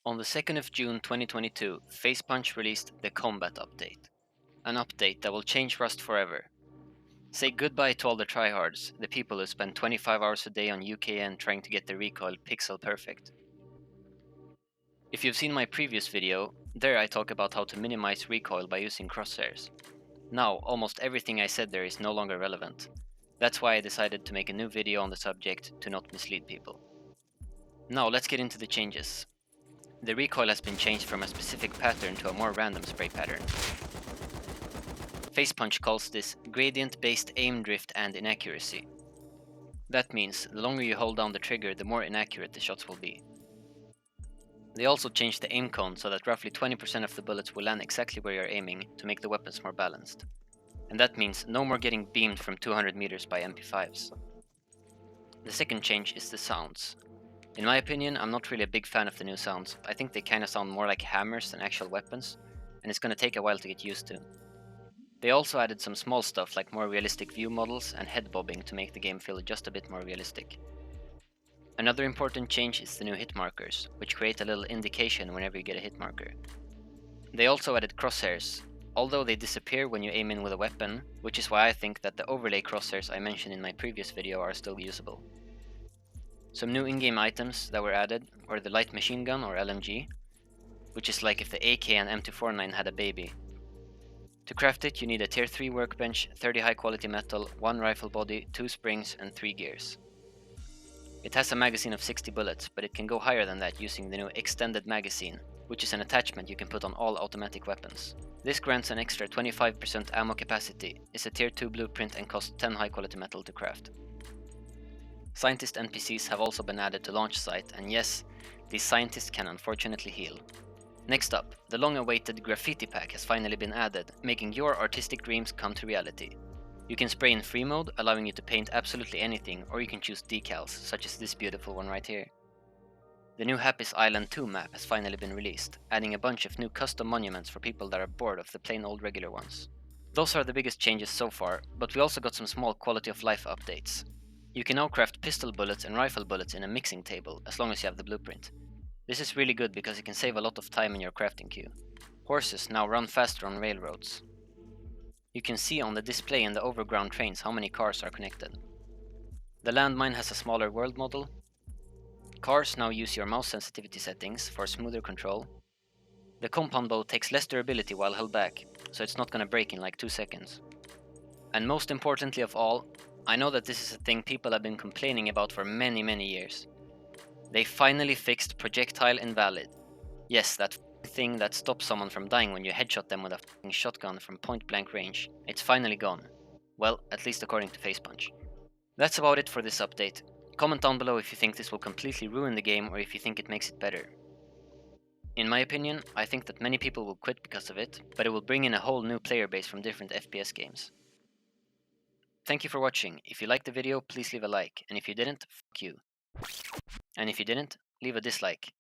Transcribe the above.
On the 2nd of June 2022, Facepunch released the Combat Update, an update that will change Rust forever. Say goodbye to all the tryhards, the people who spend 25 hours a day on UKN trying to get the recoil pixel perfect. If you've seen my previous video, there I talk about how to minimize recoil by using crosshairs. Now, almost everything I said there is no longer relevant. That's why I decided to make a new video on the subject to not mislead people. Now let's get into the changes. The recoil has been changed from a specific pattern to a more random spray pattern. Facepunch calls this gradient-based aim drift and inaccuracy. That means the longer you hold down the trigger, the more inaccurate the shots will be. They also changed the aim cone so that roughly 20% of the bullets will land exactly where you're aiming to make the weapons more balanced. And that means no more getting beamed from 200 meters by MP5s. The second change is the sounds. In my opinion, I'm not really a big fan of the new sounds. I think they kinda sound more like hammers than actual weapons, and it's gonna take a while to get used to. They also added some small stuff like more realistic view models and head bobbing to make the game feel just a bit more realistic. Another important change is the new hit markers, which create a little indication whenever you get a hit marker. They also added crosshairs, although they disappear when you aim in with a weapon, which is why I think that the overlay crosshairs I mentioned in my previous video are still usable. Some new in-game items that were added were the light machine gun or LMG, which is like if the AK and M249 had a baby. To craft it, you need a tier 3 workbench, 30 high quality metal, 1 rifle body, 2 springs and 3 gears. It has a magazine of 60 bullets, but it can go higher than that using the new extended magazine, which is an attachment you can put on all automatic weapons. This grants an extra 25% ammo capacity, is a tier 2 blueprint and costs 10 high quality metal to craft. Scientist NPCs have also been added to launch site, and yes, these scientists can unfortunately heal. Next up, the long-awaited Graffiti Pack has finally been added, making your artistic dreams come to reality. You can spray in free mode, allowing you to paint absolutely anything, or you can choose decals, such as this beautiful one right here. The new Hapis Island 2 map has finally been released, adding a bunch of new custom monuments for people that are bored of the plain old regular ones. Those are the biggest changes so far, but we also got some small quality of life updates. You can now craft pistol bullets and rifle bullets in a mixing table, as long as you have the blueprint. This is really good because it can save a lot of time in your crafting queue. Horses now run faster on railroads. You can see on the display in the overground trains how many cars are connected. The landmine has a smaller world model. Cars now use your mouse sensitivity settings for smoother control. The compound bow takes less durability while held back, so it's not gonna break in like 2 seconds. And most importantly of all, I know that this is a thing people have been complaining about for many years. They finally fixed projectile.invalid. Yes, that thing that stops someone from dying when you headshot them with a shotgun from point blank range. It's finally gone. Well, at least according to Facepunch. That's about it for this update. Comment down below if you think this will completely ruin the game or if you think it makes it better. In my opinion, I think that many people will quit because of it, but it will bring in a whole new player base from different FPS games. Thank you for watching. If you liked the video, please leave a like, and if you didn't, fuck you. And if you didn't, leave a dislike.